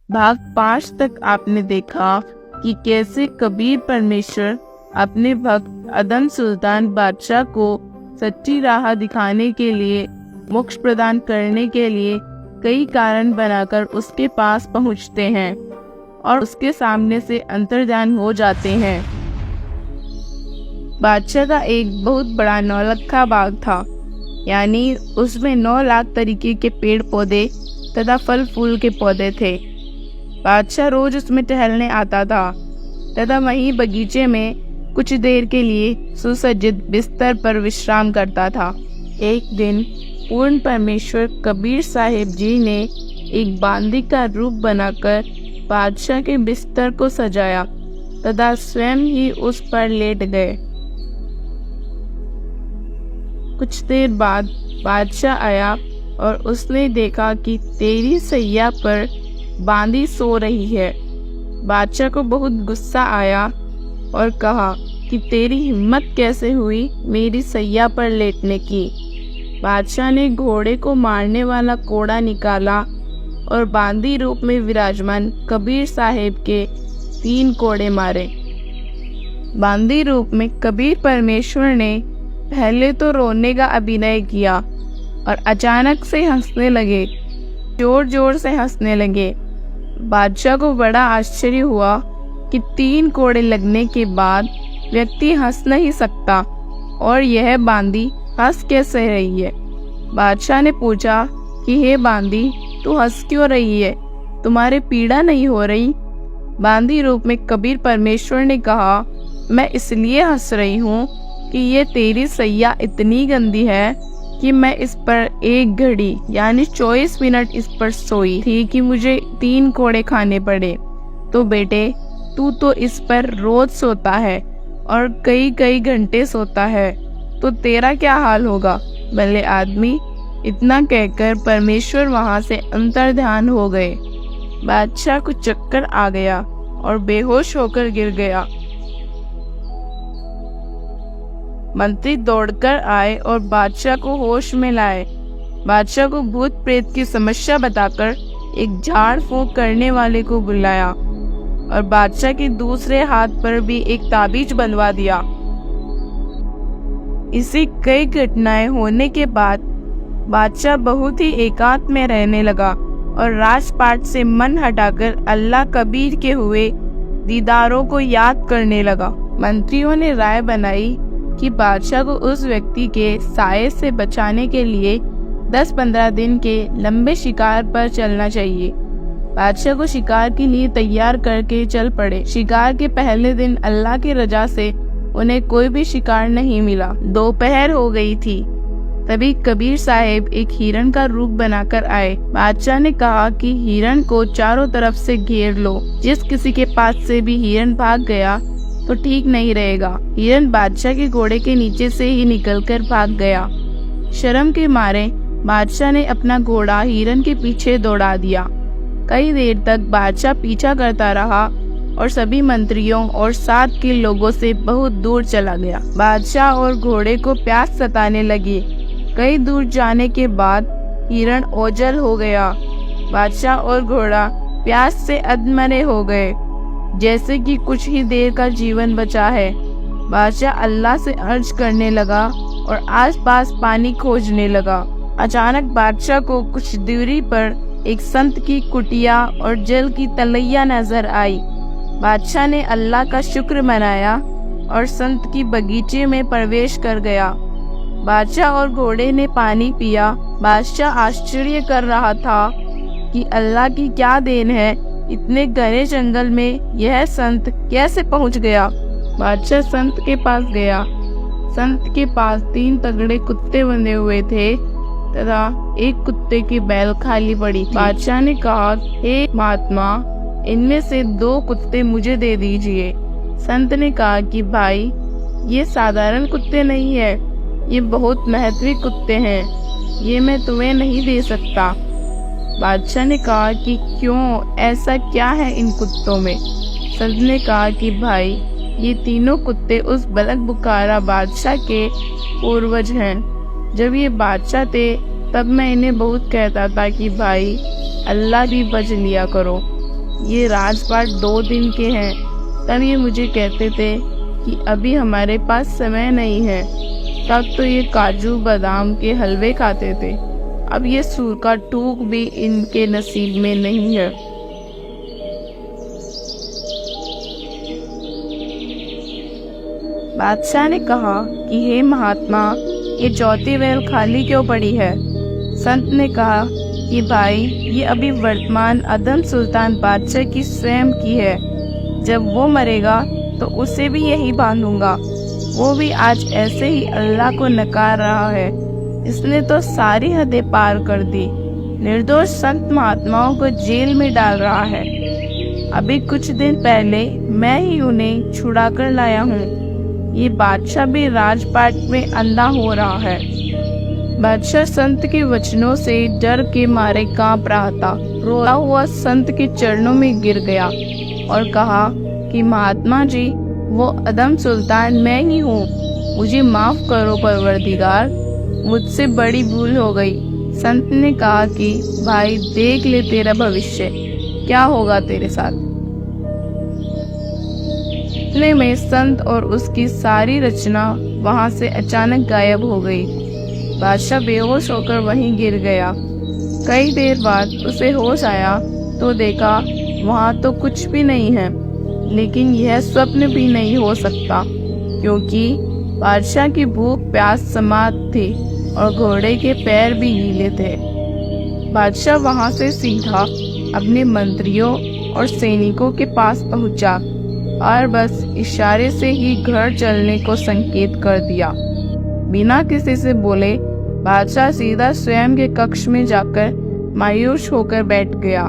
भाग 5 तक आपने देखा कि कैसे कबीर परमेश्वर अपने भक्त अदम सुल्तान बादशाह को सच्ची राह दिखाने के लिए, मोक्ष प्रदान करने के लिए कई कारण बनाकर उसके पास पहुंचते हैं और उसके सामने से अंतर्ध्यान हो जाते हैं। बादशाह का एक बहुत बड़ा 9 लक्खा बाग था, यानी उसमें 9 लाख तरीके के पेड़ पौधे तथा फल फूल के पौधे थे। बादशाह रोज उसमें टहलने आता था तथा वहीं बगीचे में कुछ देर के लिए सुसज्जित बिस्तर पर विश्राम करता था। एक दिन पूर्ण परमेश्वर कबीर साहिब जी ने एक बांदी का रूप बनाकर बादशाह के बिस्तर को सजाया तथा स्वयं ही उस पर लेट गए। कुछ देर बाद बादशाह आया और उसने देखा कि तेरी सैया पर बांदी सो रही है। बादशाह को बहुत गुस्सा आया और कहा कि तेरी हिम्मत कैसे हुई मेरी सैया पर लेटने की। बादशाह ने घोड़े को मारने वाला कोड़ा निकाला और बांदी रूप में विराजमान कबीर साहिब के 3 कोड़े मारे। बांदी रूप में कबीर परमेश्वर ने पहले तो रोने का अभिनय किया और अचानक से हंसने लगे, जोर जोर से हंसने लगे। बादशाह को बड़ा आश्चर्य हुआ कि 3 कोड़े लगने के बाद व्यक्ति हंस नहीं सकता और यह बांदी हंस कैसे रही है। बादशाह ने पूछा कि हे बांदी, तू हंस क्यों रही है, तुम्हारे पीड़ा नहीं हो रही? बांदी रूप में कबीर परमेश्वर ने कहा, मैं इसलिए हंस रही हूँ कि ये तेरी सैया इतनी गंदी है कि मैं इस पर 1 घड़ी यानी 24 मिनट इस पर सोई थी कि मुझे 3 कोड़े खाने पड़े। तो बेटे, तू तो इस पर रोज सोता है और कई कई घंटे सोता है, तो तेरा क्या हाल होगा भले आदमी। इतना कहकर परमेश्वर वहां से अंतर्ध्यान हो गए। बादशाह को चक्कर आ गया और बेहोश होकर गिर गया। मंत्री दौड़कर आए और बादशाह को होश में लाए। बादशाह को भूत प्रेत की समस्या बताकर एक झाड़ फूंक करने वाले को बुलाया और बादशाह के दूसरे हाथ पर भी एक ताबीज बंधवा दिया। इसी कई घटनाएं होने के बाद बादशाह बहुत ही एकांत में रहने लगा और राजपाट से मन हटाकर अल्लाह कबीर के हुए दीदारों को याद करने लगा। मंत्रियों ने राय बनाई कि बादशाह को उस व्यक्ति के साये से बचाने के लिए 10-15 दिन के लंबे शिकार पर चलना चाहिए। बादशाह को शिकार के लिए तैयार करके चल पड़े। शिकार के पहले दिन अल्लाह की रजा से उन्हें कोई भी शिकार नहीं मिला। दोपहर हो गई थी, तभी कबीर साहिब एक हिरण का रूप बनाकर आए। बादशाह ने कहा कि हिरण को चारों तरफ से घेर लो। जिस किसी के पास से भी हिरण भाग गया तो ठीक नहीं रहेगा। हिरण बादशाह के घोड़े के नीचे से ही निकलकर भाग गया। शर्म के मारे बादशाह ने अपना घोड़ा हिरण के पीछे दौड़ा दिया। कई देर तक बादशाह पीछा करता रहा और सभी मंत्रियों और साथ के लोगों से बहुत दूर चला गया। बादशाह और घोड़े को प्यास सताने लगी। कई दूर जाने के बाद हिरण ओझल हो गया। बादशाह और घोड़ा प्यास से अधमरे हो गए, जैसे कि कुछ ही देर का जीवन बचा है। बादशाह अल्लाह से अर्ज करने लगा और आसपास पानी खोजने लगा। अचानक बादशाह को कुछ दूरी पर एक संत की कुटिया और जल की तलैया नजर आई। बादशाह ने अल्लाह का शुक्र मनाया और संत की बगीचे में प्रवेश कर गया। बादशाह और घोड़े ने पानी पिया। बादशाह आश्चर्य कर रहा था कि अल्लाह की क्या देन है, इतने घने जंगल में यह संत कैसे पहुंच गया। बादशाह संत के पास गया। संत के पास 3 तगड़े कुत्ते बंधे हुए थे तथा एक कुत्ते की बैल खाली पड़ी थी। बादशाह ने कहा, हे महात्मा, इनमें से 2 कुत्ते मुझे दे दीजिए। संत ने कहा कि भाई, ये साधारण कुत्ते नहीं है, ये बहुत महत्वी कुत्ते हैं, ये मैं तुम्हें नहीं दे सकता। बादशाह ने कहा कि क्यों, ऐसा क्या है इन कुत्तों में? संत ने कहा कि भाई, ये तीनों कुत्ते उस बलक बुखारा बादशाह के पूर्वज हैं। जब ये बादशाह थे तब मैं इन्हें बहुत कहता था कि भाई, अल्लाह भी बच लिया करो। ये राजपाट 2 दिन के हैं। तब ये मुझे कहते थे कि अभी हमारे पास समय नहीं है। तब तो ये काजू बादाम के हलवे खाते थे। अब ये सूर का टूक भी इनके नसीब में नहीं है। बादशाह ने कहा कि हे महात्मा, ये चौथी वेल खाली क्यों पड़ी है? संत ने कहा कि भाई, ये अभी वर्तमान अदम सुल्तान बादशाह की स्वयं की है। जब वो मरेगा तो उसे भी यही बांधूंगा। वो भी आज ऐसे ही अल्लाह को नकार रहा है। इसने तो सारी हदें पार कर दी। निर्दोष संत महात्माओं को जेल में डाल रहा है। अभी कुछ दिन पहले मैं ही उन्हें छुड़ा कर लाया हूँ। ये बादशाह भी राजपाट में अंधा हो रहा है। बादशाह संत के वचनों से डर के मारे कांप रहा था। रोता हुआ संत के चरणों में गिर गया और कहा कि महात्मा जी, वो अदम सुल्तान मैं ही हूँ। मुझे माफ करो परवरदिगार, मुझसे बड़ी भूल हो गई। संत ने कहा कि भाई, देख ले तेरा भविष्य क्या होगा तेरे साथ। इतने में संत और उसकी सारी रचना वहां से अचानक गायब हो गई। बादशाह बेहोश होकर वहीं गिर गया। कई देर बाद उसे होश आया तो देखा वहां तो कुछ भी नहीं है। लेकिन यह स्वप्न भी नहीं हो सकता, क्योंकि बादशाह की भूख प्यास समाप्त थी और घोड़े के पैर भी गीले थे। बादशाह वहां से सीधा अपने मंत्रियों और सैनिकों के पास पहुंचा और बस इशारे से ही घर चलने को संकेत कर दिया। बिना किसी से बोले बादशाह सीधा स्वयं के कक्ष में जाकर मायूस होकर बैठ गया।